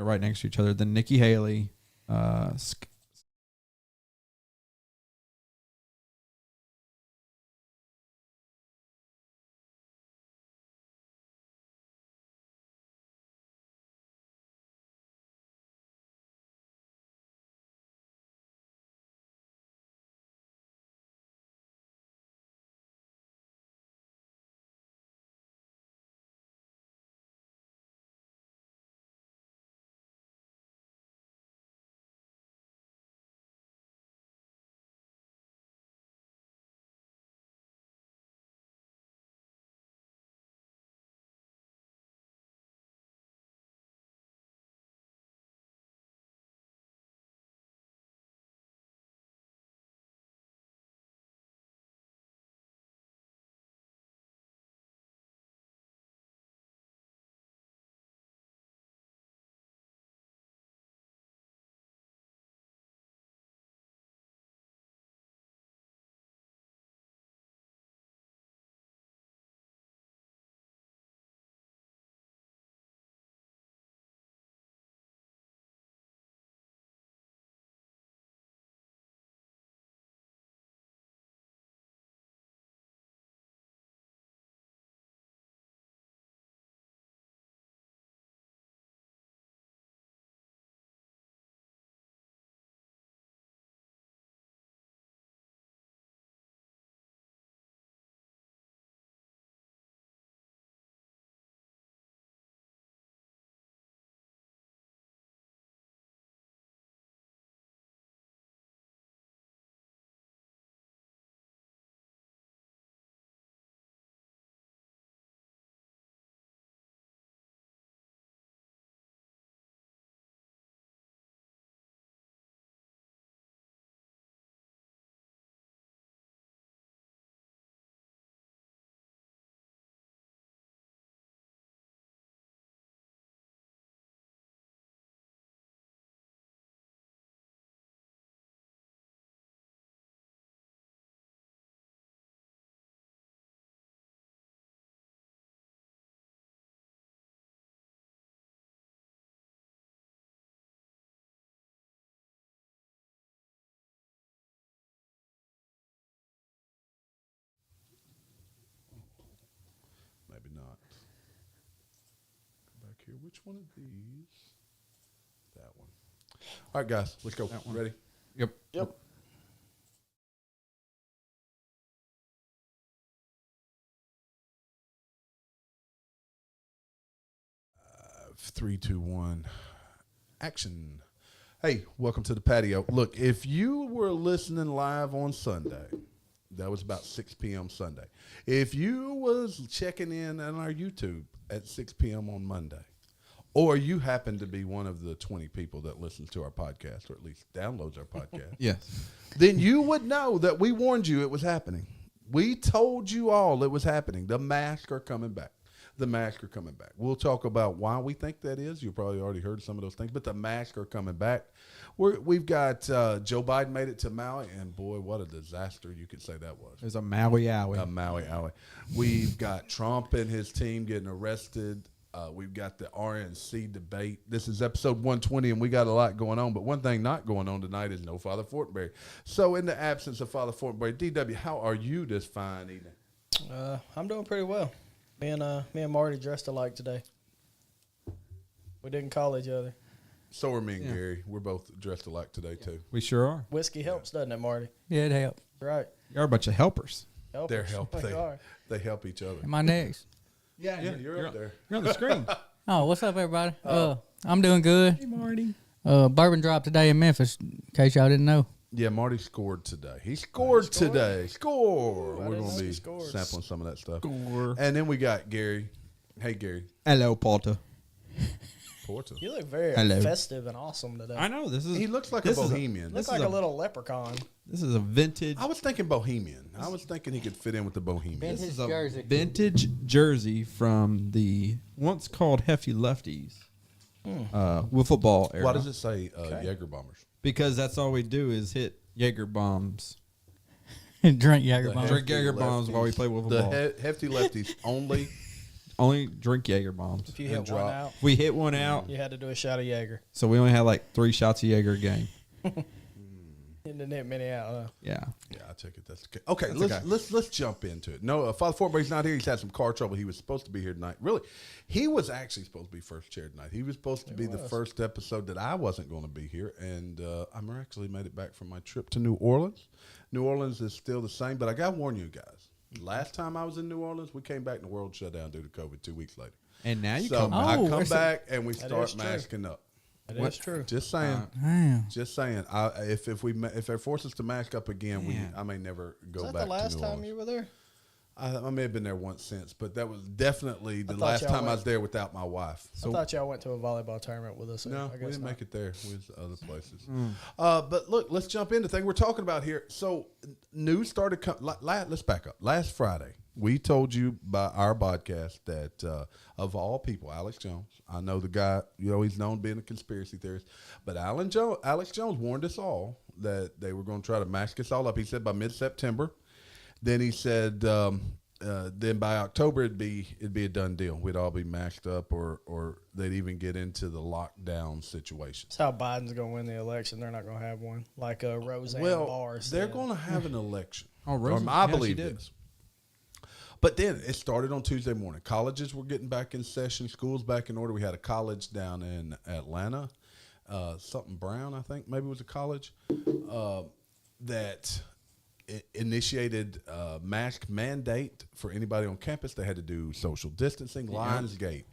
right next to each other. Then Nikki Haley, Maybe not. Go back here. Which one of these? That one. All right, guys, let's go. That one. Ready? Yep. 3, 2, 1. Action. Hey, welcome to the patio. Look, if you were listening live on Sunday, that was about 6 p.m. Sunday. If you was checking in on our YouTube at 6 p.m. on Monday, or you happen to be one of the 20 people that listens to our podcast, or at least downloads our podcast, Yes. then you would know that we warned you it was happening. We told you all it was happening. The masks are coming back. The masks are coming back. We'll talk about why we think that is. You probably already heard some of those things, but the masks are coming back. We've got Joe Biden made it to Maui, and boy, what a disaster you could say that was. It was a Maui Owie. A Maui Owie. We've got Trump and his team getting arrested. We've got the RNC debate. This is episode 120, and we got a lot going on. But one thing not going on tonight is no Father Fortenberry. So in the absence of Father Fortenberry, DW, how are you this fine evening? I'm doing pretty well. Me and Marty dressed alike today. We didn't call each other. So are me and Gary. We're both dressed alike today, too. We sure are. Whiskey helps, doesn't it, Marty? Yeah, it helps. Right. You're a bunch of helpers. Help They're us. help. We are. They help each other. Am I next? Yeah, you're up there. You're on the screen. Oh, what's up, everybody? I'm doing good. Hey, Marty. Bourbon dropped today in Memphis, in case y'all didn't know. Yeah, Marty scored today. He scored today. Score. I We're didn't going know to he be scored. sampling some of that stuff. Score. And then we got Gary. Hey, Gary. Hello, Porter. Porter. You look very Hello. festive and awesome today. I know. He looks like a this is bohemian. Look like a little leprechaun. This is a vintage. I was thinking bohemian. I was thinking he could fit in with the bohemian. Vintage This is a jersey. vintage jersey from the once called Hefty Lefties wiffle ball era. Why does it say Jaeger Bombers? Because that's all we do is hit Jaeger bombs. Drink Jaeger bomb. Drink Jaeger bombs while we play wiffle The ball. Hefty Lefties only only drink Jaeger bombs. If you hit And one drop. out, If we hit one out, you had to do a shot of Jaeger. so we only had like 3 shots of Jaeger a game. Didn't hit many out. Yeah. Yeah, I take it that's okay. Okay, That's let's okay. let's jump into it. No, Father Fortberry's not here. He's had some car trouble. He was supposed to be here tonight. Really, he was actually supposed to be first chair tonight. He was supposed to be the first episode that I wasn't going to be here, and I actually made it back from my trip to New Orleans. New Orleans is still the same, but I got to warn you guys. Last time I was in New Orleans, we came back and the world shut down due to COVID 2 weeks later. And now you So come back. I Oh, come that's back and we That start is true. masking up. That is true. Just saying. Damn. Just saying. If they force us to mask up again, Man. I may never go Was that back the last to New time Orleans. you were there? I may have been there once since, but that was definitely the thought last y'all time I went- was there without my wife. I thought y'all went to a volleyball tournament with us. No, I we guess didn't not. make it there. We was other places. But look, let's jump into the thing we're talking about here. So news started. Let's back up. Last Friday, we told you by our podcast that of all people, Alex Jones. I know the guy. He's known being a conspiracy theorist, but Alex Jones warned us all that they were going to try to mask us all up. He said by mid-September. Then he said. Then by October it'd be a done deal. We'd all be masked up, or they'd even get into the lockdown situation. That's how Biden's going to win the election. They're not going to have one like Roseanne Well, Barr they're said. going to have an election. Oh, Roseanne- I yeah, she believe did. this. But then it started on Tuesday morning. Colleges were getting back in session. Schools back in order. We had a college down in Atlanta, something Brown, I think maybe it was a college that initiated a mask mandate for anybody on campus. They had to do social distancing. Lionsgate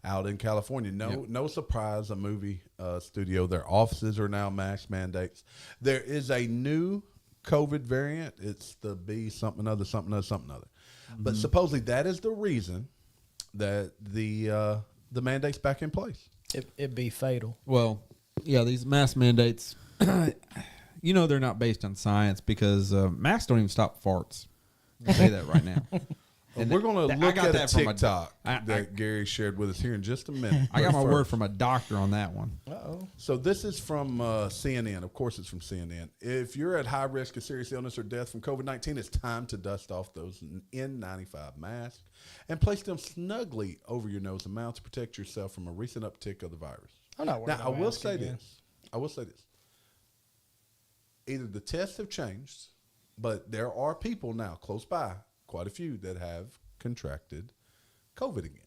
out in California. No surprise, a movie studio. Their offices are now mask mandates. There is a new COVID variant. It's the B something other. But supposedly that is the reason that the mandate's back in place. It'd be fatal. Well, yeah, these mask mandates, they're not based on science because masks don't even stop farts. I'll say that right now. And We're going to I look got at a that from TikTok I that Gary shared with us here in just a minute. I got But my word first- from a doctor on that one. Uh-oh. So this is from CNN. Of course, it's from CNN. If you're at high risk of serious illness or death from COVID-19, it's time to dust off those N95 masks and place them snugly over your nose and mouth to protect yourself from a recent uptick of the virus. I'm not worried Now, about I will masks say again. this. Either the tests have changed, but there are people now close by, quite a few, that have contracted COVID again.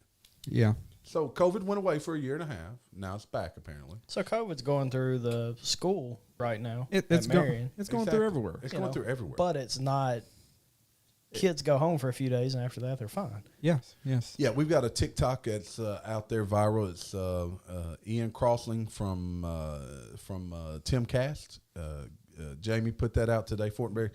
Yeah. So COVID went away for a year and a half. Now it's back, apparently. So COVID's going through the school right now. It's at going. Marion, It's going Exactly. through everywhere. It's you going know, through everywhere. But it's not. Kids go home for a few days, and after that, they're fine. Yes. Yes. Yeah, we've got a TikTok that's out there viral. It's Ian Crossling from Timcast. Jamie put that out today. Father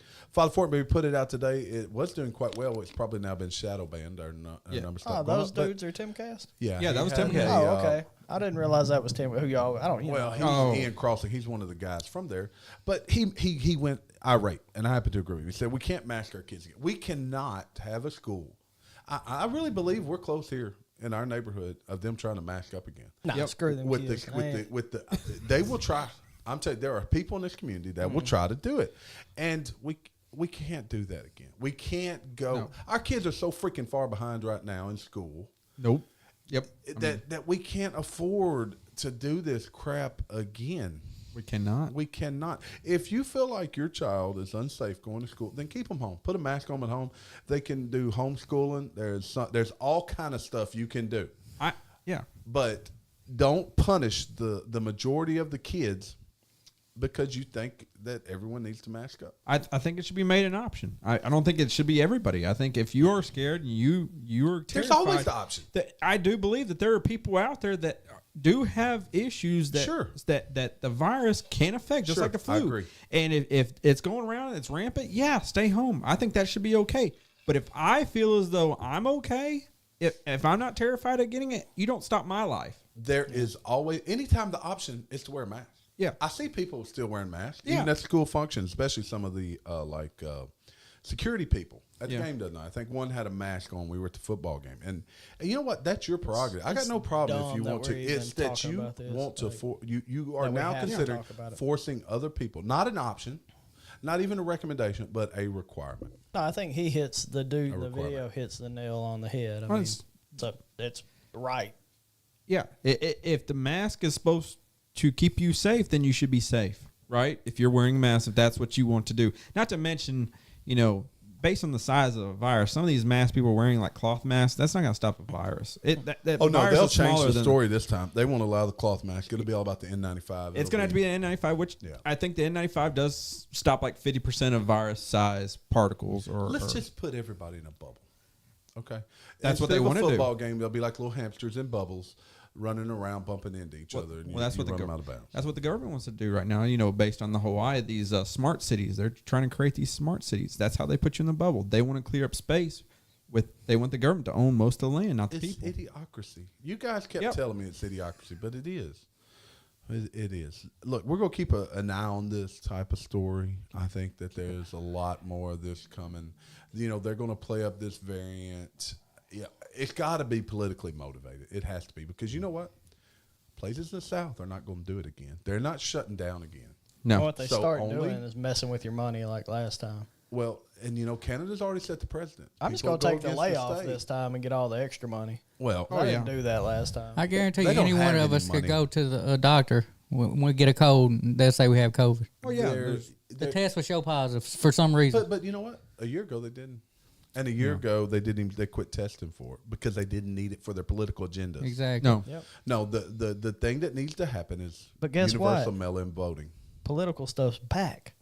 Fortenberry put it out today. It was doing quite well. It's probably now been shadow banned. Our numbers Oh, stopped going those up, but dudes are Timcast? Yeah, Yeah, that he was had Timcast. Oh, okay. I didn't realize that was Tim. Who y'all? I don't. Well, know. he's Ian Crossling. He's one of the guys from there. But he went irate, and I happen to agree with him. He said, we can't mask our kids again. We cannot have a school. I really believe we're close here in our neighborhood of them trying to mask up again. Nah, screw them with kids. the they will try. I'm telling you, there are people in this community that will try to do it, and we can't do that again. We can't go. No. Our kids are so freaking far behind right now in school Nope. Yep. that we can't afford to do this crap again. We cannot. We cannot. If you feel like your child is unsafe going to school, then keep them home. Put a mask on them at home. They can do homeschooling. There's all kind of stuff you can do, Yeah. but don't punish the majority of the kids because you think that everyone needs to mask up. I think it should be made an option. I don't think it should be everybody. I think if you are scared and you're There's terrified, always the option. that I do believe that there are people out there that do have issues that Sure. that the virus can affect, just Sure, like the flu. I agree. And if it's going around and it's rampant, yeah, stay home. I think that should be okay. But if I feel as though I'm okay, if I'm not terrified of getting it, you don't stop my life. There is always, anytime the option is to wear a mask. Yeah. I see people still wearing masks, Yeah. even at school functions, especially some of the security people at the Yeah. game tonight. I think one had a mask on. We were at the football game. And you know what? That's your prerogative. I got no problem if dumb you that want to. we're even It's that talking you about this, want to, like, you are that we now have to considering talk about it. forcing other people, not an option, not even a recommendation, but a requirement. No, I think he hits the dude. A The requirement. video hits the nail on the head. I Well, mean, it's So it's right. Yeah. If the mask is supposed to keep you safe, then you should be safe, right? If you're wearing a mask, if that's what you want to do. Not to mention, based on the size of a virus, some of these masks people are wearing, like cloth masks, that's not going to stop a virus. That Oh, no, virus they'll is change smaller the story this time. They won't allow the cloth mask. It'll be all about the N95. It's going to have to be an N95, which I think the N95 does stop like 50% of virus size particles. Let's just put everybody in a bubble. Okay? That's what they want wanna do. football game, they'll be like little hamsters in bubbles running around, bumping into each other. And that's what run them out of bounds. That's what the government wants to do right now. Based on the Hawaii, these smart cities, they're trying to create these smart cities. That's how they put you in the bubble. They want to clear up space. They want the government to own most of the land, not the people. It's idiocracy. You guys kept telling me it's idiocracy, but it is. It is. Look, we're going to keep an eye on this type of story. I think that there's a lot more of this coming. They're going to play up this variant. Yeah, it's got to be politically motivated. It has to be, because you know what? Places in the South are not going to do it again. They're not shutting down again. No. What they start doing is messing with your money like last time. Well, and Canada's already set the precedent. I'm just going to take the layoff this time and get all the extra money. Well, I didn't do that last time. I guarantee you, They don't any have one of any us could money. go to the doctor when we get a cold. And they'll say we have COVID. Oh, yeah. The test will show positive for some reason. But you know what? A year ago they didn't. And a year ago they didn't even, they quit testing for it because they didn't need it for their political agendas. Exactly. No. Yep. No, the thing that needs to happen is But guess universal what? mail-in voting. Political stuff's back.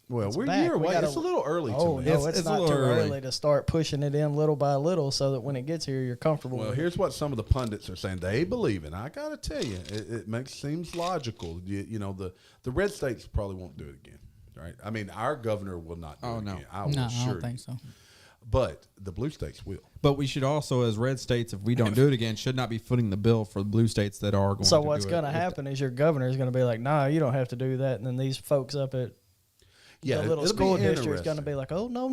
Well, It's we're back. a year We away. gotta- It's a little early Oh, to me. no, It's it's a not little too early. early to start pushing it in little by little so that when it gets here, you're comfortable Well, with it. here's what some of the pundits are saying. They believe it. I got to tell you, it seems logical. The red states probably won't do it again, right? I mean, our governor will not do it no. again. I will No, I assure don't think you. so. But the blue states will. But we should also, as red states, if we don't do it again, should not be footing the bill for the blue states that are going to So do it. what's going to happen is your governor is going to be like, "Nah, you don't have to do that," and then these folks up at Yeah, the little it'll be school district is interesting. going to be like, "Oh no,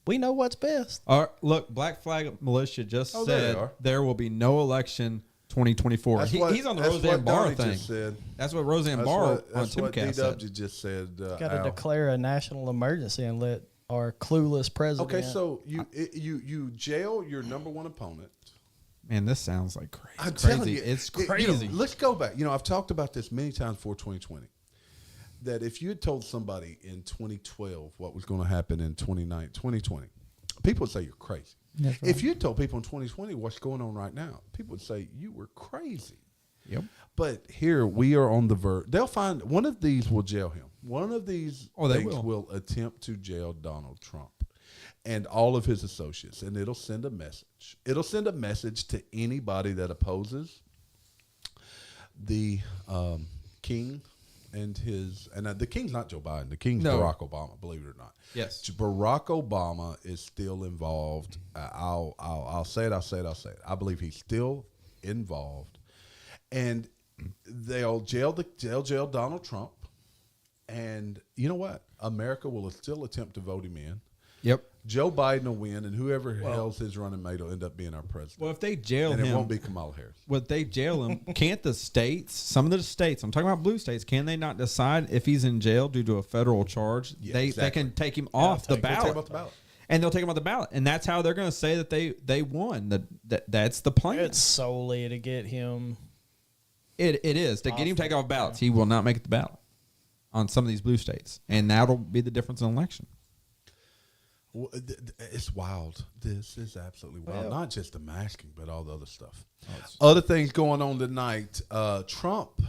we know what's best." Look, Black Flag Militia just Oh, there they said are. there will be no election 2024. That's He's on the that's Roseanne what Barr Donnie thing. just said. That's what Roseanne That's Barr what, on that's what Timcast said. DW just said. Got to Al. declare a national emergency and let our clueless president. Okay, so you jail your number one opponent. Man, this sounds like crazy. I'm telling you, It's you know, crazy. let's go back. I've talked about this many times before 2020. That if you had told somebody in 2012 what was going to happen in 2020, people would say you're crazy. That's right. If you had told people in 2020 what's going on right now, people would say you were crazy. Yep. But here we are on the verge. They'll find one of these will jail him. One of these they things will attempt to jail Donald Trump and all of his associates, and it'll send a message. It'll send a message to anybody that opposes the king and the king's not Joe Biden. The king's No. Barack Obama. Believe it or not. Yes. Barack Obama is still involved. I'll say it. I believe he's still involved, and they'll jail Donald Trump. And you know what? America will still attempt to vote him in. Yep. Joe Biden will win, and whoever hell's his running mate will end up being our president. Well, if they jail and him, it won't be Kamala Harris. Well, if they jail him, can't the states, some of the states, I'm talking about blue states, can they not decide if he's in jail due to a federal charge? Yeah, they exactly. can take him off the They'll take ballot. him off the ballot. And they'll take him off the ballot. And that's how they're going to say that they won. That's the plan. It's solely to get him. It is. To get him taken off ballots, he will not make it the ballot on some of these blue states. And that'll be the difference in election. Well, it's wild. This is absolutely wild. Well- Not just the masking, but all the other stuff. Other things going on tonight. Trump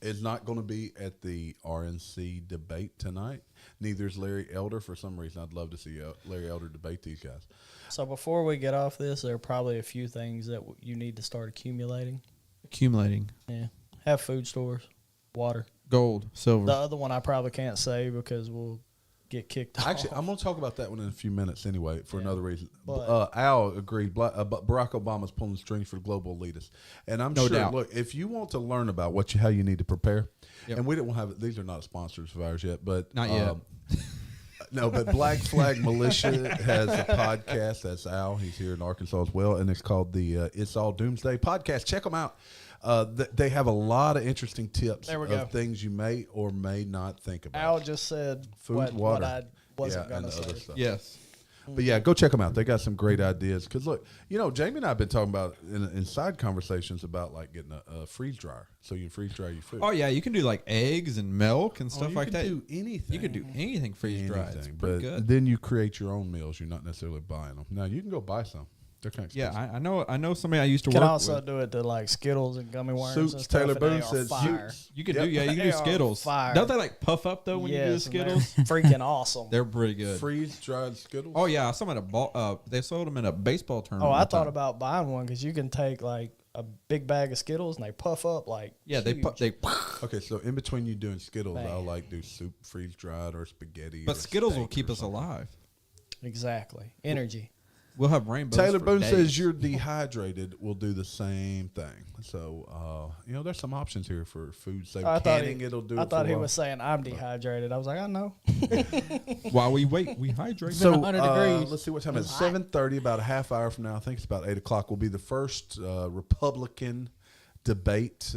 is not going to be at the RNC debate tonight. Neither is Larry Elder. For some reason, I'd love to see Larry Elder debate these guys. So before we get off this, there are probably a few things that you need to start accumulating. Accumulating. Yeah, have food stores, water. Gold, silver. The other one I probably can't say because we'll get kicked off. Actually, I'm going to talk about that one in a few minutes anyway for another reason. But- Al agreed. Barack Obama's pulling strings for global elitists. And I'm No sure, doubt. look, if you want to learn about how you need to prepare, Yep. and we don't have, these are not sponsors of ours yet, but. Not yet. No, but Black Flag Militia has a podcast. That's Al. He's here in Arkansas as well. And it's called the It's All Doomsday podcast. Check them out. They have a lot of interesting tips There we go. of things you may or may not think about. Al just said Food, what water. I wasn't Yeah, and going to the other say. stuff. Yes. But yeah, go check them out. They got some great ideas. Because look, Jamie and I have been talking about in side conversations about like getting a freeze dryer so you can freeze dry your food. Oh yeah, you can do like eggs and milk and stuff like that. You can do anything. You can do anything freeze dried. It's pretty But good. then you create your own meals. You're not necessarily buying them. Now you can go buy some. They're kind of expensive. Yeah, I know somebody I used to Can work also with. do it to like Skittles and gummy worms Soups, and stuff. Taylor and Boone they are says fire. You can Yep. do you can They do are Skittles. fire. Don't they like puff up though when you do the Yes, and they're Skittles? freaking awesome. They're pretty good. Freeze dried Skittles. Oh yeah, I saw them at a ball. They sold them in a baseball tournament. Oh, I one thought time. about buying one because you can take like a big bag of Skittles and they puff up like Yeah, they huge. Okay, so in between you doing Skittles, Man. I'll like do soup freeze dried or spaghetti. But or Skittles will steak keep or us something. alive. Exactly energy. We'll have rainbows. Taylor for Boone days. says you're dehydrated. We'll do the same thing. So there's some options here for food safety. I thought Canning, it'll do. I it thought for he a while. was saying I'm dehydrated. I was like, I know. While we wait, we hydrate. So 100 degrees. let's see what time it is. 7:30. About a half hour from now, I think it's about 8:00. Will be the first Republican debate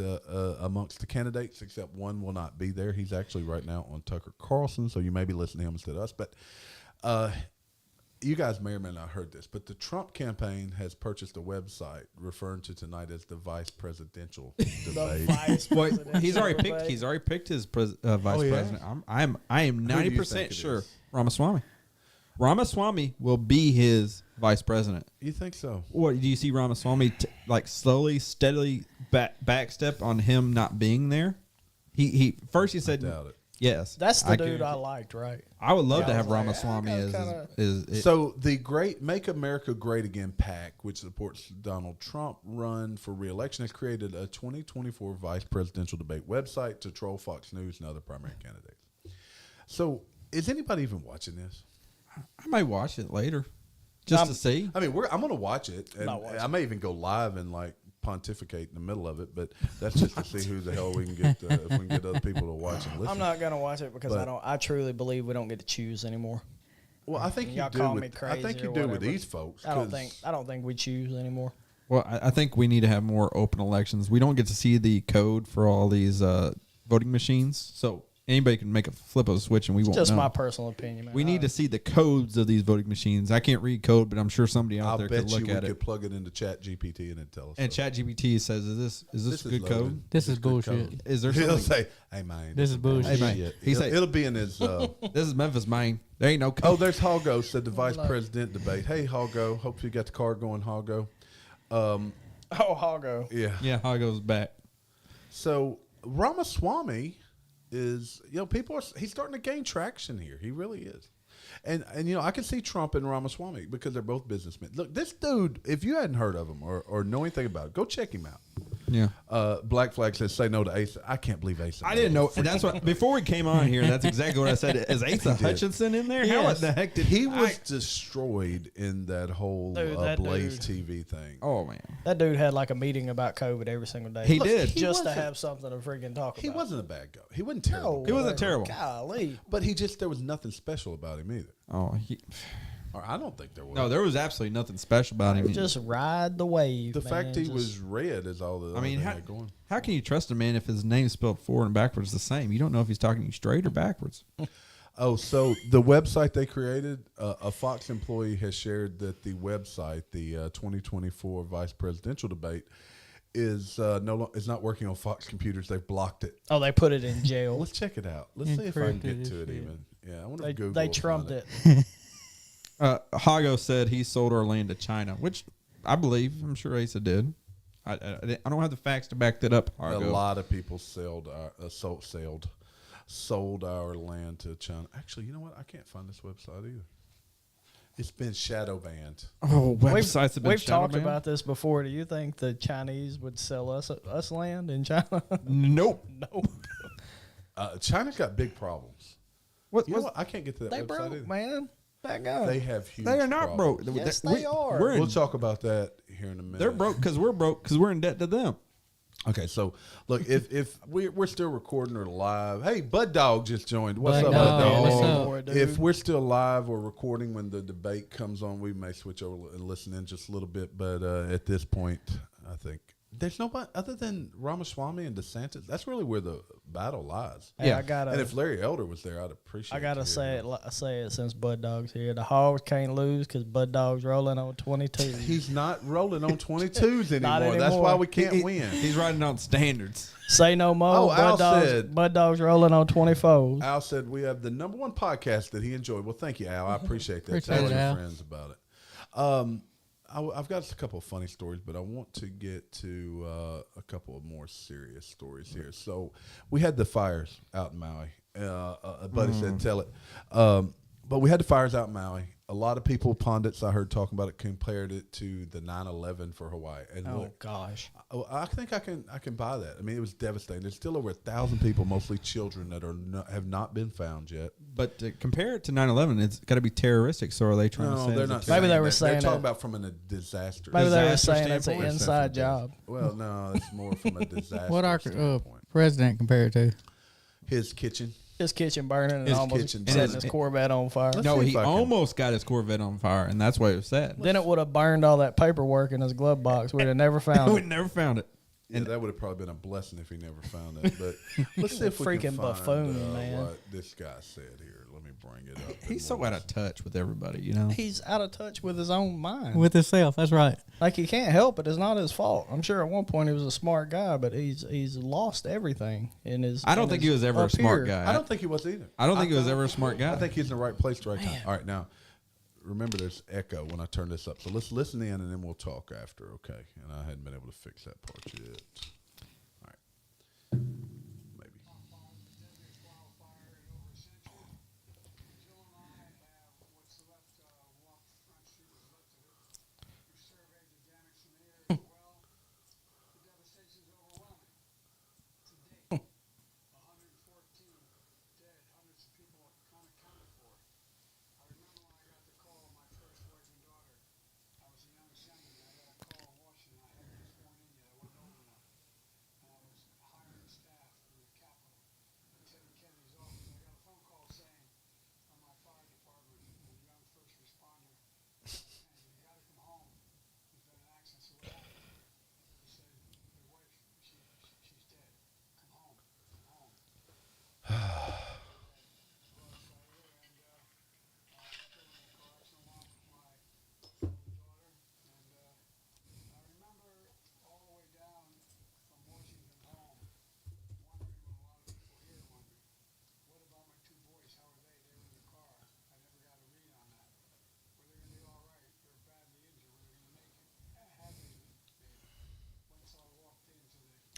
amongst the candidates. Except one will not be there. He's actually right now on Tucker Carlson, so you may be listening to him instead of us. But you guys may or may not have heard this, but the Trump campaign has purchased a website referring to tonight as the vice presidential The debate. vice Well, president. he's already picked. He's already picked his vice yeah? president. I am do you 90% think it sure is? Ramaswamy. Ramaswamy will be his vice president. You think so? What do you see Ramaswamy slowly, steadily backstep on him not being there? He first he said doubt it. yes. That's the dude guarantee- I liked, right? I would love Yeah, to I have was like, Ramaswamy I as kinda- is. So the great Make America Great Again PAC, which supports Donald Trump run for re-election, has created a 2024 vice presidential debate website to troll Fox News and other primary candidates. So is anybody even watching this? I might watch it later, just to see. I mean, I'm going to watch it, and Not watching. I may even go live and like pontificate in the middle of it. But that's just to see who the hell we can get if we can get other people to watch and listen. I'm not gonna watch it because But- I truly believe we don't get to choose anymore. Well, I think you Y'all do. call me With, I crazy think you or do with whatever. these folks. I don't 'cause- think we choose anymore. Well, I think we need to have more open elections. We don't get to see the code for all these voting machines, so anybody can make a flip of a switch and we won't Just know. my personal opinion, man. We need to see the codes of these voting machines. I can't read code, but I'm sure somebody out I'll there bet could you look we at could it. plug it into Chat GPT and it tell us. And ChatGPT says, "Is this This good is code? loaded. This is good bullshit. code. Is there He'll something? say, "Hey man, This is bullshit." Hey, man. He He say- it'll be in his. This is Memphis, Maine. There ain't no Oh, code." there's Hoggo said the vice Like- president debate. Hey Hoggo, hope you got the car going, Hoggo. Oh, I'll go. Yeah. Yeah, how it goes back. So Ramaswamy is, people are, he's starting to gain traction here. He really is. And I can see Trump and Ramaswamy because they're both businessmen. Look, this dude, if you hadn't heard of him or know anything about it, go check him out. Yeah. Black Flag says, say no to Asa. I can't believe Asa. I didn't know, and that's what. Before we came on here, that's exactly what I said. Is Asa Hutchinson in there? How Yes. the heck did He was destroyed in that whole Dude, that Blaze dude. TV thing. Oh man, That dude had like a meeting about COVID every single day. He did. he just to wasn't- have something to freaking talk He about. wasn't a bad guy. He wasn't terrible. No, He wasn't terrible. Golly. But there was nothing special about him either. Or I don't think there was. no, there was absolutely nothing special about him. Just ride the wave. the man. fact he Just- was red is all the I mean, other thing how, they going. how can you trust a man if his name's spelled forward and backwards the same? You don't know if he's talking to you straight or backwards. Oh, so the website they created, a Fox employee has shared that the website, the 2024 vice presidential debate, is is not working on Fox computers. They've blocked it. Oh, they put it in jail. Let's check it out. Let's see if I can get Encrypted to it as shit. even. Yeah, I want to They, Google. they will trumped find it. Hago said he sold our land to China, which I believe. I'm sure Asa did. I don't have the facts to back that up. A Hago. lot of people sold our land to China. Actually, you know what? I can't find this website either. It's been shadow banned. Oh, websites have been We've talked shadow banned? about this before. Do you think the Chinese would sell us land in China? Nope. No. China's got big problems. What? You know what? I can't get to that They website broke, either. man. Back up. They have huge. They are not problems. broke. Yes, We- they are. We're in, We'll talk about that here in a minute. they're broke because we're in debt to them. Okay, so look, if we're still recording or live, hey, Bud Dog just joined. What's Bud up, Dog, Bud what's Dog? up? Dude. If we're still live or recording when the debate comes on, we may switch over and listen in just a little bit. But at this point, I think there's nobody other than Ramaswamy and DeSantis. That's really where the battle lies. Hey, Yeah. And if Larry Elder was there, I'd appreciate. I gotta to say hear it. him. I say it since Bud Dog's here. The Hogs can't lose because Bud Dog's rolling on 22. He's not rolling on 22s anymore. Not That's anymore. why we can't win. He's riding on standards. Say no more. Oh, Al said- Bud Dog's rolling on 24s. Al said we have the #1 podcast that he enjoyed. Well, thank you, Al. I appreciate that. Appreciate Tell it, your Al. friends about it. I've got a couple of funny stories, but I want to get to a couple of more serious stories here. So we had the fires out in Maui. A buddy said, tell it. But we had the fires out in Maui. A lot of people, pundits I heard talking about it, compared it to the 9/11 for Hawaii. And Oh look, gosh. I think I can buy that. I mean, it was devastating. There's still over 1,000 people, mostly children, that have not been found yet. But to compare it to 9/11, it's got to be terroristic. So are they trying to No, say they're it's a not. Maybe they were They're saying talking that- about from a disaster. Maybe they were Disaster saying it's an standpoint? inside job. Well, no, it's more from a disaster What our standpoint. president compared to? His kitchen. His kitchen burning and His almost kitchen setting burning. his Corvette on fire. Let's No, see he if I can- almost got his Corvette on fire, and that's why it was sad. Then it would have burned all that paperwork in his glove box. We'd have never found we it. never found it. Yeah, that would have probably been a blessing if he never found it. But let's see if we can Freaking find buffoon, man. what this guy said here. Let me bring it up. He's so out of touch with everybody, you know. He's out of touch with his own mind. With himself, that's right. Like he can't help it. It's not his fault. I'm sure at one point he was a smart guy, but he's lost everything in his. I don't in think his he was ever a up smart here. guy. I don't think he was either. I don't think he was ever a smart guy. I think he's in the right place at the right time. All right, now, remember there's echo when I turn this up. So let's listen in and then we'll talk after, okay? And I hadn't been able to fix that part yet. All right. Maybe.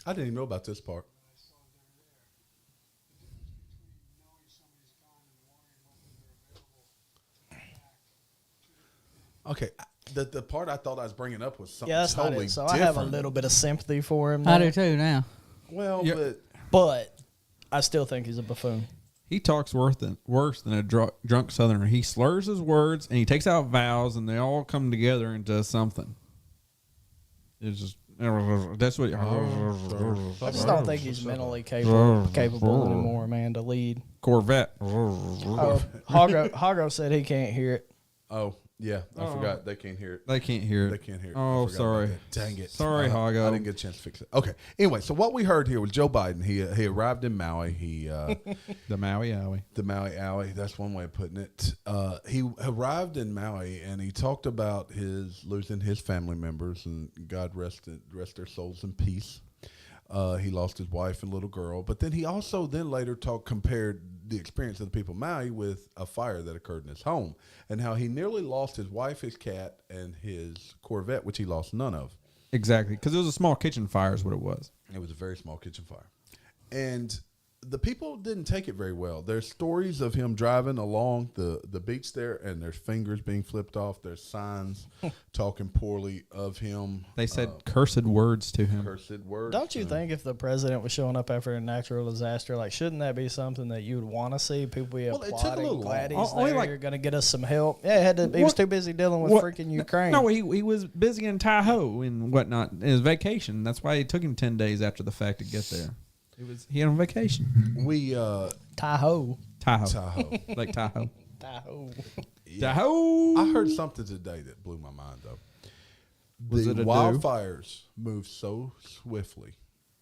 I didn't even know about this part. Okay, the part I thought I was bringing up was something Yeah, that's totally not it. So different. I have a little bit of sympathy for him. I there, do too now. Well, Yeah. but I still think he's a buffoon. He talks worse than a drunk Southerner. He slurs his words and he takes out vowels, and they all come together into something. It's just that's what. I just don't think he's mentally capable anymore, man, to lead. Corvette. Oh, Hago said he can't hear it. Oh, yeah, I forgot. They can't hear it. They can't hear it. They can't hear it. Oh, I forgot sorry. about that. Dang it. Sorry, Hago. I didn't get a chance to fix it. Okay. Anyway, so what we heard here was Joe Biden. He arrived in Maui. He The Maui Owie. the Maui Alley. That's one way of putting it. He arrived in Maui and he talked about his losing his family members, and God rest their souls in peace. He lost his wife and little girl, but then he also later compared the experience of the people of Maui with a fire that occurred in his home, and how he nearly lost his wife, his cat, and his Corvette, which he lost none of. Exactly, because it was a small kitchen fire is what it was. It was a very small kitchen fire. And the people didn't take it very well. There's stories of him driving along the beach there, and there's fingers being flipped off. There's signs talking poorly of him. They said cursed words to him. Cursed words. Don't you think if the president was showing up after a natural disaster, like, shouldn't that be something that you would want to see? People be Well, it took a applauding, little glad long. he's Only there, like- you're going to get us some help. Yeah, he was too busy dealing with freaking Ukraine. No, he was busy in Tahoe and whatnot. It was vacation. That's why it took him 10 days after the fact to get there. He on vacation. We Tahoe. Tahoe. Like Tahoe. Tahoe. Tahoe. I heard something today that blew my mind though. Was the it a wildfires moved so swiftly.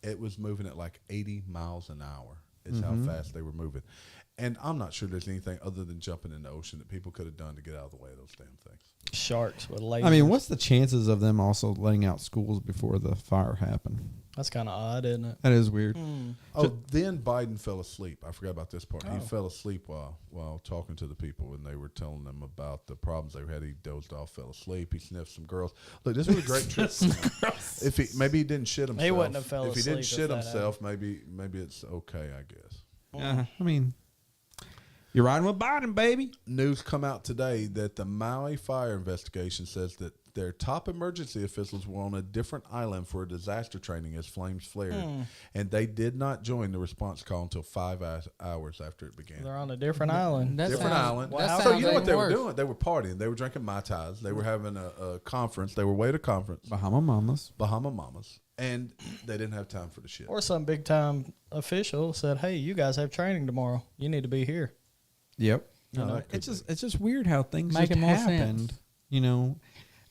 It was moving at like 80 miles an hour is how fast they were moving. And I'm not sure there's anything other than jumping in the ocean that people could have done to get out of the way of those damn things. Sharks with lasers. I mean, what's the chances of them also letting out schools before the fire happened? That's kind of odd, isn't it? That is weird. Oh, then Biden fell asleep. I forgot about this part. He Oh. fell asleep while talking to the people, and they were telling them about the problems they had. He dozed off, fell asleep. He sniffed some girls. Look, this was a great trip. If maybe he didn't shit himself. He wouldn't have fell If he didn't asleep shit if that himself, maybe it's okay, I guess. Yeah, I mean, you're riding with Biden, baby. News come out today that the Maui fire investigation says that their top emergency officials were on a different island for a disaster training as flames flared, and they did not join the response call until 5 hours after it began. They're on a different island. That Different sounds- island. that So sounds you know what they even were worse. doing? They were partying. They were drinking Mai Tais. They were having a conference. They were away at a conference, Bahama Mamas. Bahama Mamas, and they didn't have time for the shit. Or some big time official said, "Hey, you guys have training tomorrow. You need to be here." Yep. No, You know, that could it's just weird how things Making just more happened. sense. You know,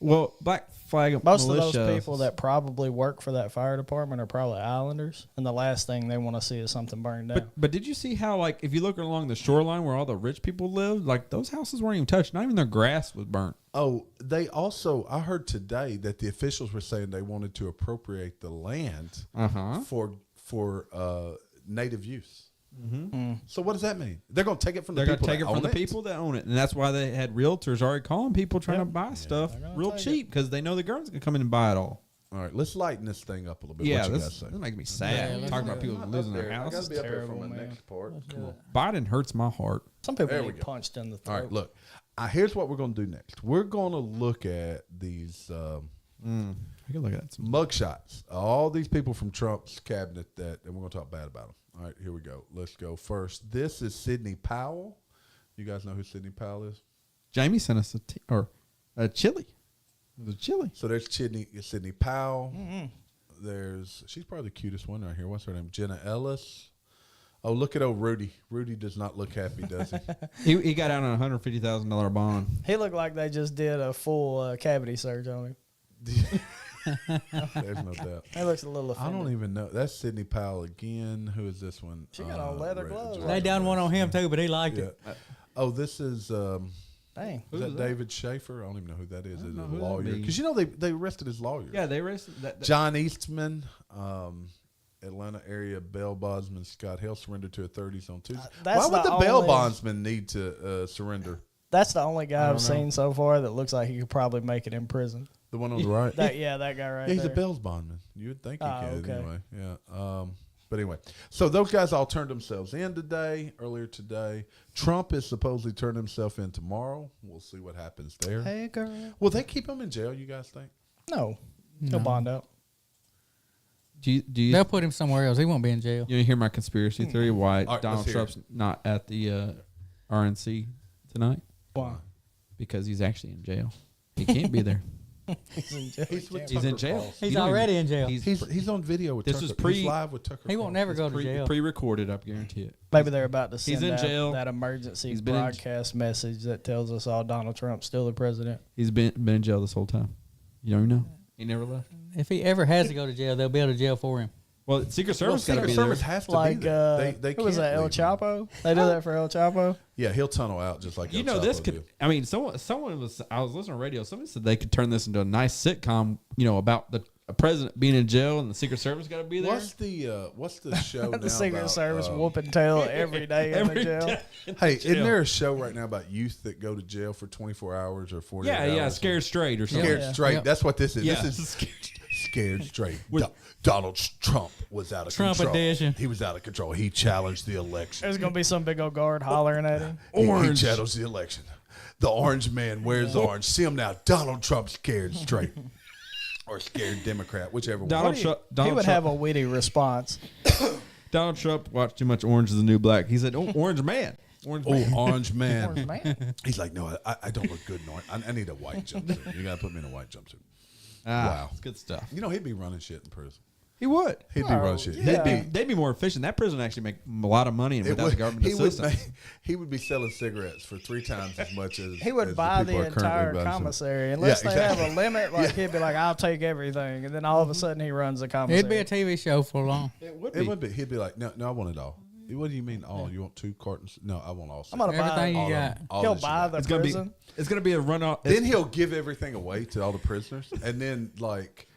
well, Black Flag Most militia, of those people that probably work for that fire department are probably islanders, and the last thing they want to see is something burned down. But did you see how, like, if you look along the shoreline where all the rich people lived, like those houses weren't even touched. Not even their grass was burnt. Oh, they also, I heard today that the officials were saying they wanted to appropriate the land for native use. So what does that mean? They're going to take it from the They're people going to take that it from own the people that own it, and that's why they had realtors already calling people trying to buy stuff they're gonna real take cheap because they know the government's going to come in and buy it all. All right, let's lighten this thing up a little bit. Yeah, what you this, guys say? this makes me sad. let's Talking do about it. people losing their I got houses. to be up there for terrible, my man. next part. Come on. Biden hurts my heart. Some people There we get go. punched in the throat. All right, look. Here's what we're going to do next. We're going to look at these I can look at that. mugshots. All these people from Trump's cabinet and we're going to talk bad about them. All right, here we go. Let's go first. This is Sidney Powell. You guys know who Sidney Powell is? Jamie sent us a chili. It was a chili. So there's Sidney Powell. She's probably the cutest one right here. What's her name? Jenna Ellis. Oh, look at old Rudy. Rudy does not look happy, does he? He got out on a $150,000 bond. He looked like they just did a full cavity search on him. There's no doubt. He looks a little I offended. don't even know. That's Sidney Powell again. Who is this one? She got on leather gloves. They done one on him too, but he liked Yeah. it. Oh, this is Dang. is that David Schaefer? I don't even know who that is. Is it know a who that'd lawyer? be. Because you know they arrested his lawyer. Yeah, they arrested that. John Eastman, Atlanta area bail bondsman Scott Hill surrendered to authorities on Tuesday. That's Why would the the bail only- bondsman need to surrender? That's the only guy I've seen so far that looks like he could probably make it in prison. The one on the right. That guy right Yeah, he's there. a bail bondsman. You would think he Oh, could okay. anyway. Yeah. But anyway, so those guys all turned themselves in earlier today. Trump is supposedly turning himself in tomorrow. We'll see what happens there. Hey, girl. Will they keep him in jail, you guys think? No. He'll bond out. Do you They'll put him somewhere else. He won't be in jail. you hear my conspiracy theory why All right, Donald let's hear Trump's not at the RNC tonight? Why? Because he's actually in jail. He can't be there. He's in jail. He's with He's in Tucker jail. Carlson. He's You don't already even- in jail. He's on video with This Tucker. was pre- He's live with Tucker He won't Carlson. never go to jail. Pre-recorded, I guarantee it. Maybe they're about to He's send in out jail. that emergency He's been in- broadcast message that tells us all Donald Trump's still the president. He's been in jail this whole time. You don't even know. He never left. If he ever has to go to jail, they'll be able to jail for him. Well, Secret Well, Service got to Secret be Service there. has to Like, be there. They who was can't that, El leave him. Chapo? They do that for El Chapo? Yeah, he'll tunnel out just like You El know, this Chapo could. did. I mean, someone was. I was listening to radio. Somebody said they could turn this into a nice sitcom. You know, about a president being in jail and the Secret Service got to be there. What's the show now The Secret about, Service whooping tail every day in the Every jail. day. Hey, isn't jail. there a show right now about youth that go to jail for 24 hours or 48 hours? Yeah, Scared Straight or something. Scared Yeah. straight. Yep. That's what this is. Yeah. This is Scared Straight. Donald Trump was out of Trump control. edition. He was out of control. He challenged the election. There's going to be some big old guard hollering at him. He challenged the election. The orange man wears orange. See him now. Donald Trump scared straight. Or scared Democrat, whichever one. Donald He Trump. would Donald have Trump, a witty response. Donald Trump watched too much Orange is the New Black. He said, "Oh, Orange Man, Orange Man." Orange man. Orange man. He's like, no, I don't look good in orange. I need a white jumpsuit. You got to put me in a white jumpsuit. Ah, Wow. it's good stuff. You know, he'd be running shit in prison. He would. He'd be running shit. yeah. They'd be more efficient. That prison actually make a lot of money without the government assistance. He would be selling cigarettes for 3 times as much as He would as buy people the are currently entire buying some. commissary unless Yeah, they have exactly. a limit. Like he'd be like, "I'll take everything," and then all of a sudden he runs the commissary. It'd be a TV show for long. It would It would be. He'd be like, no, I want it all. What do you mean all? You want 2 cartons? No, I want all 6. I'm gonna Everything buy. you all got. of them. All He'll that you buy got. the It's gonna prison. be. It's gonna be a run off. Then he'll give everything away to all the prisoners, and then like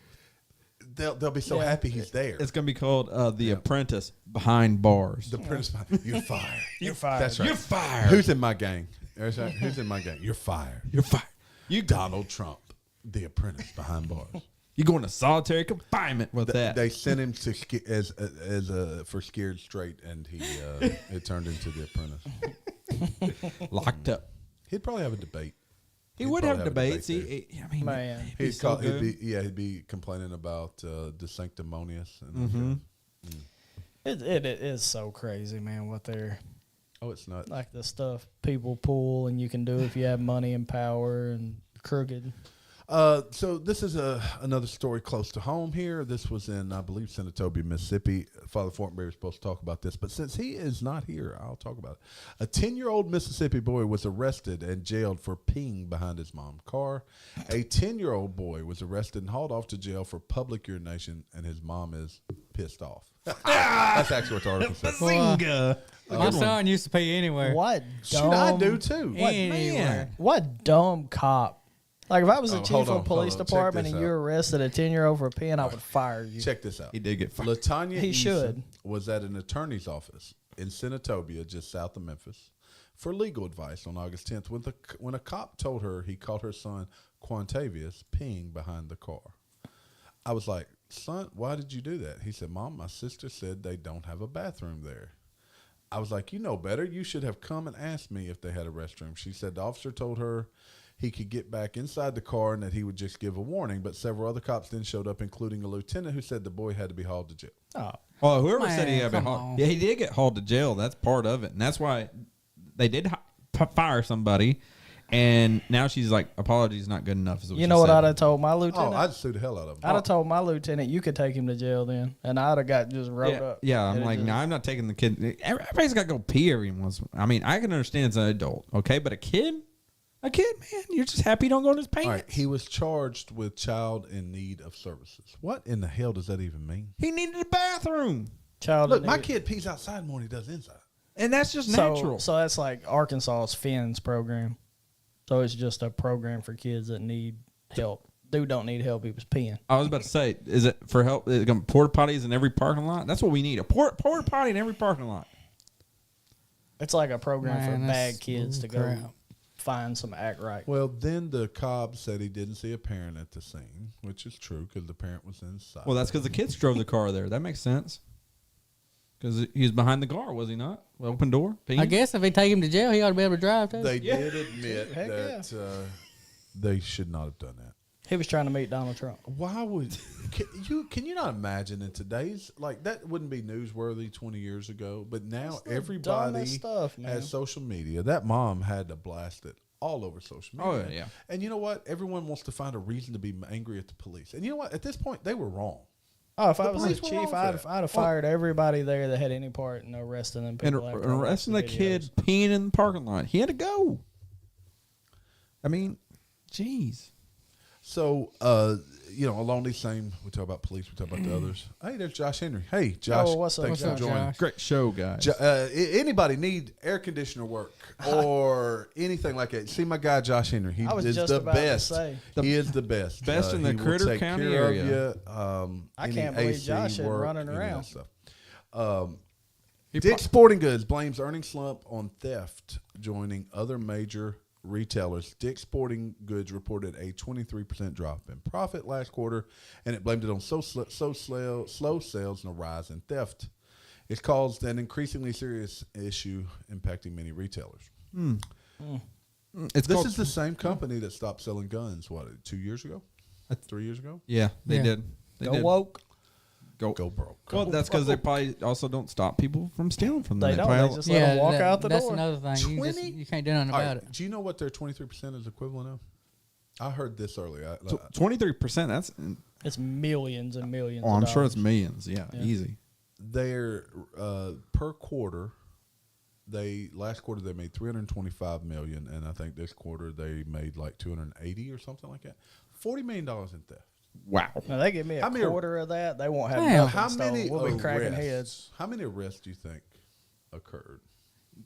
they'll be so Yeah. happy he's there. It's gonna be called The Apprentice Behind Bars. The prince, you're fired. You're fired. That's right. You're fired. Who's in my gang? That's right. Who's in my gang? You're fired. You're fired. You Donald Trump, the apprentice behind bars. You're going to solitary confinement with that. They sent him to for scared straight, and he it turned into the apprentice. Locked up. He'd probably have a debate. He He'd would probably have debates. Man. He'd be so good. He'd be complaining about the sanctimonious. And It is so crazy, man. What they're oh, it's not. like the stuff people pull, and you can do if you have money and power and crooked. So this is another story close to home here. This was in, I believe, Senatobia, Mississippi. Father Fortenberry was supposed to talk about this, but since he is not here, I'll talk about it. A 10-year-old Mississippi boy was arrested and jailed for peeing behind his mom's car. A 10-year-old boy was arrested and hauled off to jail for public urination, and his mom is pissed off. That's actually what the article says. Bazinga. My son used to pee anywhere. What Should dumb? I do too? Anywhere. What dumb cop? Like if I was the Oh, chief hold of on, police hold on. Check department this and you out. arrested a 10-year-old for peeing, I would fire you. Check this out. He did get fired. Latanya He Eason should. was at an attorney's office in Senatobia, just south of Memphis, for legal advice on August 10th when a cop told her he caught her son, Quantavius, peeing behind the car. I was like, son, why did you do that? He said, Mom, my sister said they don't have a bathroom there. I was like, you know better. You should have come and asked me if they had a restroom. She said the officer told her he could get back inside the car and that he would just give a warning. But several other cops then showed up, including a lieutenant who said the boy had to be hauled to jail. Oh, Well, whoever said he Man, had been come hauled. on. Yeah, he did get hauled to jail. That's part of it, and that's why they did fire somebody. And now she's like, apologies not good enough. Is what you she know what said. I'd have told my Oh, lieutenant? I'd sue the hell out of him. I'd have told my lieutenant you could take him to jail then, and I'd have got just wrote Yeah, up. yeah, I'm It'd like, just- no, I'm not taking the kid. Everybody's got to go pee every once. I mean, I can understand it's an adult, okay, but a kid, man, you're just happy you don't go in his pants. All right, he was charged with child in need of services. What in the hell does that even mean? He needed a bathroom, Child Look, in my need. kid pees outside more than he does inside. and that's just natural. So that's like Arkansas's FINS program. So it's just a program for kids that need help. Dude don't need help. He was peeing. I was about to say, is it for help? Is it gonna porta potties in every parking lot? That's what we need. A porta potty in every parking lot. It's like a program Man, for that's bad kids to go crap. find some act right. Well, then the cop said he didn't see a parent at the scene, which is true because the parent was inside. Well, that's because the kids drove the car there. That makes sense. Because he was behind the car, was he not? Open door. I peeing? guess if they take him to jail, he ought to be able to drive too. they Yeah. did admit Heck that they should not have done that. He was trying to meet Donald Trump. Why would can you not imagine in today's like that wouldn't be newsworthy 20 years ago, but now That's the everybody dumbest stuff, man. has social media. That mom had to blast it all over social media. Oh, yeah. And you know what? Everyone wants to find a reason to be angry at the police. And you know what? At this point, they were wrong. Oh, if The I was the police were wrong chief, for I'd that. have fired everybody there that had any part in arresting them And people. after I watched arresting the videos. kid peeing in the parking lot. He had to go. I mean, jeez. So, along these same, we talk about police, we talk about the others. Hey, there's Josh Henry. Hey, Josh. Oh, what's up, Thanks Josh? for joining. Josh? Great show, guys. Anybody need air conditioner work or anything like that? See my guy Josh Henry. He I was is just the about to best. say. He is the best. Best in the he will Critter take County care of area. you, I any can't believe AC Josh isn't work, running any of that around. stuff. He Dick's Sporting Goods blames earnings slump on theft, joining other major retailers. Dick's Sporting Goods reported a 23% drop in profit last quarter, and it blamed it on slow sales and a rise in theft. It's caused an increasingly serious issue impacting many retailers. It's This called- is the same company that stopped selling guns, 2 years ago? 3 years ago? Yeah, they Yeah. did. They Go did. woke. Go. Go broke. Well, that's because they probably also don't stop people from stealing from them. They don't. probably- They just let them walk out the that's door. another thing. You 20? can't do nothing All about right, it. do you know what their 23% is equivalent of? I heard this earlier. 23%. That's. It's millions and millions. Oh, I'm of sure it's dollars. millions. Yeah, easy. They're per quarter. Last quarter they made $325 million, and I think this quarter they made like 280 or something like that. $40 million in theft. Wow. Now they give me a How many- quarter of that, they won't have Damn. nothing How stolen. many We'll be cracking arrests? heads. How many arrests do you think occurred?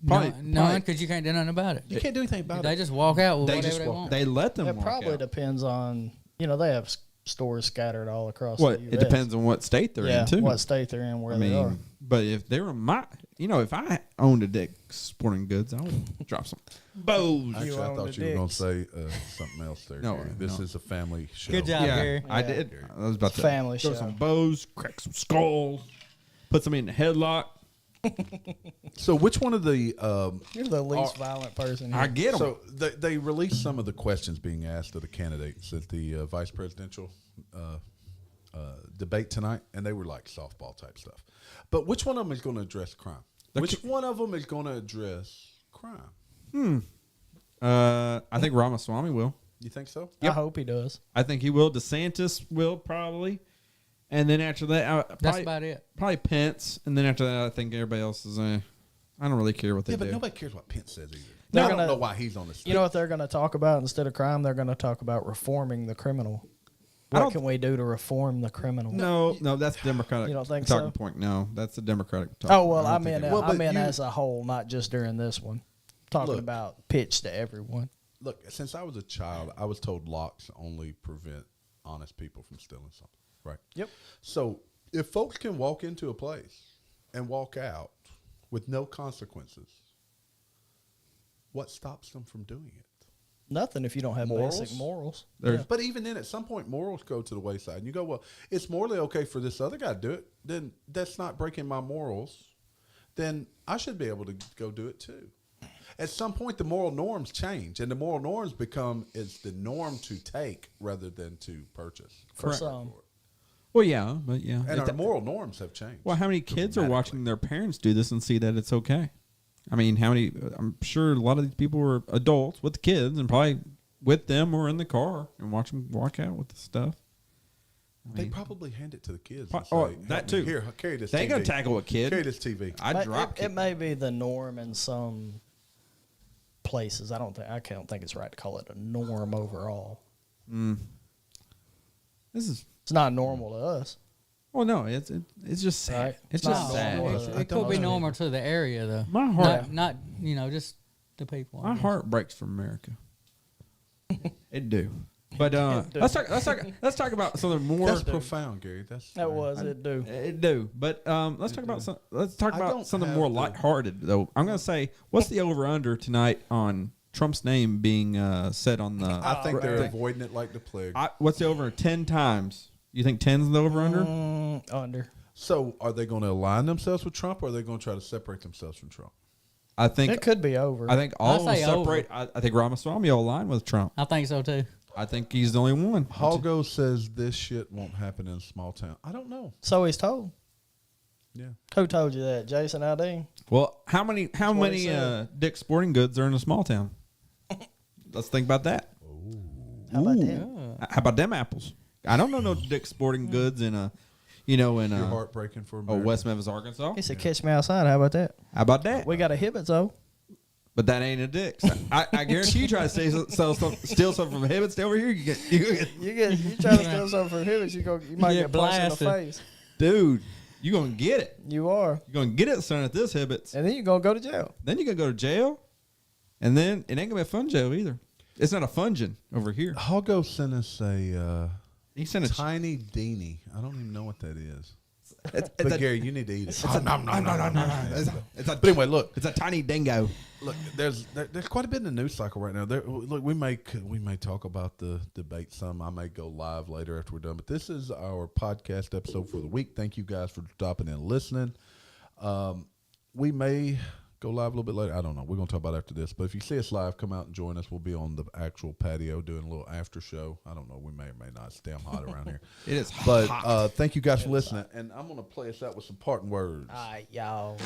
Probably- None, because you can't do nothing about it. You can't do anything about They it. just walk out with They whatever just they walk. want. They let them. It walk probably out. depends on, they have stores scattered all across What the U.S. it depends on what state they're in too. what state they're in, where they are. But if they were if I owned a Dick's Sporting Goods, I would drop some bows. Actually, I own thought the you were going to dicks. say something else there. No, Gary. This no. is a family show. Good job, Gary. I Yeah. did. I was about to Family throw show. some bows, crack some skulls, put somebody in a headlock. So, which one of the You're the least violent person here. I get them. So they released some of the questions being asked of the candidates at the vice presidential debate tonight, and they were like softball type stuff. But which one of them is going to address crime? Which one of them is going to address crime? I think Ramaswamy will. You think so? I hope he does. I think he will. DeSantis will probably, and then after that, That's probably, about it. probably Pence, and then after that, I think everybody else is. I don't really care what they Yeah, do. but nobody cares what Pence says either. They're I don't gonna- know why he's on the stage. You know what they're going to talk about instead of crime? They're going to talk about reforming the criminal. I What don't- can we do to reform the criminal? No, that's Democratic. You don't think talking so? point. No, that's the Democratic. Talk. Oh, well, I don't think meant it- Well, I but meant you- as a whole, not just during this one. Talking Look. about pitch to everyone. Look, since I was a child, I was told locks only prevent honest people from stealing something, right? Yep. So if folks can walk into a place and walk out with no consequences, what stops them from doing it? Nothing if you don't have Morals? basic morals. There's- Yeah. But even then, at some point, morals go to the wayside. And you go, well, it's morally okay for this other guy to do it. Then that's not breaking my morals. Then I should be able to go do it too. At some point, the moral norms change, and the moral norms become it's the norm to take rather than to purchase. For some. Well, yeah, but yeah. And It- our moral norms have changed. well, how many kids are watching their parents do this and see that it's okay? I mean, how many? I'm sure a lot of these people were adults with kids and probably with them or in the car and watch them walk out with the stuff. I They mean, probably hand it to the kids. Oh, And say, "Help that me. too. Here, carry this They ain't TV. gonna tackle a kid. Carry this TV. I'd But drop it may be the norm in some places. I don't think it's right to call it a norm overall. This is. It's not normal to us. Well, no, it's just sad. Right. It's It's just not sad. normal. It's- I It don't could be know. normal to the area, though. My heart- Not just the people. I My guess. heart breaks for America. It do. But let's talk about something more. That's profound, Gary. That was it. Do It do. But let's talk about I don't something have more the- lighthearted though. I'm gonna say, what's the over under tonight on Trump's name being said on the? I think they're thing? avoiding it like the plague. What's the over 10 times? You think 10's the over under? under. So are they going to align themselves with Trump, or are they going to try to separate themselves from Trump? I think It could be over. I think all of them say separate. I think Ramaswamy will align with Trump. I think so too. I think he's the only one. Halgo says this shit won't happen in a small town. I don't know. So he's told. Yeah. Who told you that? Jason Aldean? Well, how many what he said. Dick's Sporting Goods are in a small town? Let's think about that. How about Ooh. that? How about them apples? I don't know no Dick's Sporting Goods in a, in You're heartbreking for America. West Memphis, Arkansas. He said, catch me outside. How about that? How about that? We got a Hibbets, though. But that ain't a Dick's. I guarantee you try to steal something from Hibbett, stay over here. You You try to steal something from Hibbets, you might Yeah, get punched in the blasted. face. dude, you gonna get it. You are. You're gonna get it, son, at this Hibbett's. And then you're going to go to jail. Then you're gonna go to jail, and then it ain't gonna be a fun jail either. It's not a fungin over here. Halgo sent us a He sent a tiny deenie. I don't even know what that is. it's But a, Gary, you need to eat it. it's a But anyway, look, it's a tiny dingo. look. There's quite a bit in the news cycle right now. Look, we may talk about the debate some. I may go live later after we're done. But this is our podcast episode for the week. Thank you guys for stopping and listening. We may go live a little bit later. I don't know. We're gonna talk about it after this. But if you see us live, come out and join us. We'll be on the actual patio doing a little after show. I don't know. We may or may not. It's damn hot around here. It is But thank you guys for listening. And I'm gonna play us out with some parting words. All right, y'all.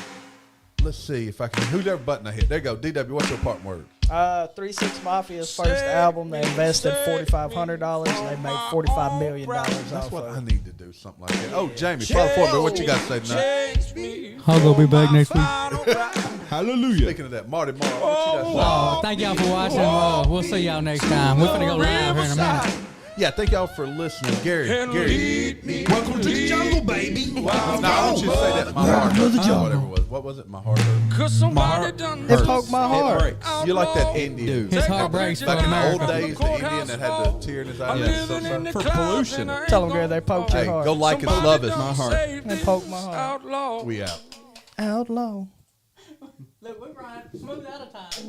let's see if I can. Who's ever button I hit? There you go. DW, what's your part word? 3-6 Mafia's first album. They invested $4,500. They made $45 million That's off what of I it. need to do, something like that. Oh, Jamie, follow for me. What you got to say tonight? I'll go be back next week. Hallelujah. Speaking of that, Marty Moore, what you got to say? Thank y'all for watching. We'll see y'all next time. We're going to go live here in a minute. Yeah, thank y'all for listening. Gary, Welcome to the jungle, baby. no, I want you to say that. My heart hurts. Whatever it was. What was it? My heart hurts. My heart It poked my heart. breaks. You like that Indian. His heart breaks for Back in the old America. days, the Indian that had the tear in his eye. Yes. So sorry. For pollution. Tell them, Gary, they poked your Hey, heart. go like us, love us. My heart. They poked my heart. We out. Outlaw. Look, we're running smooth out of time.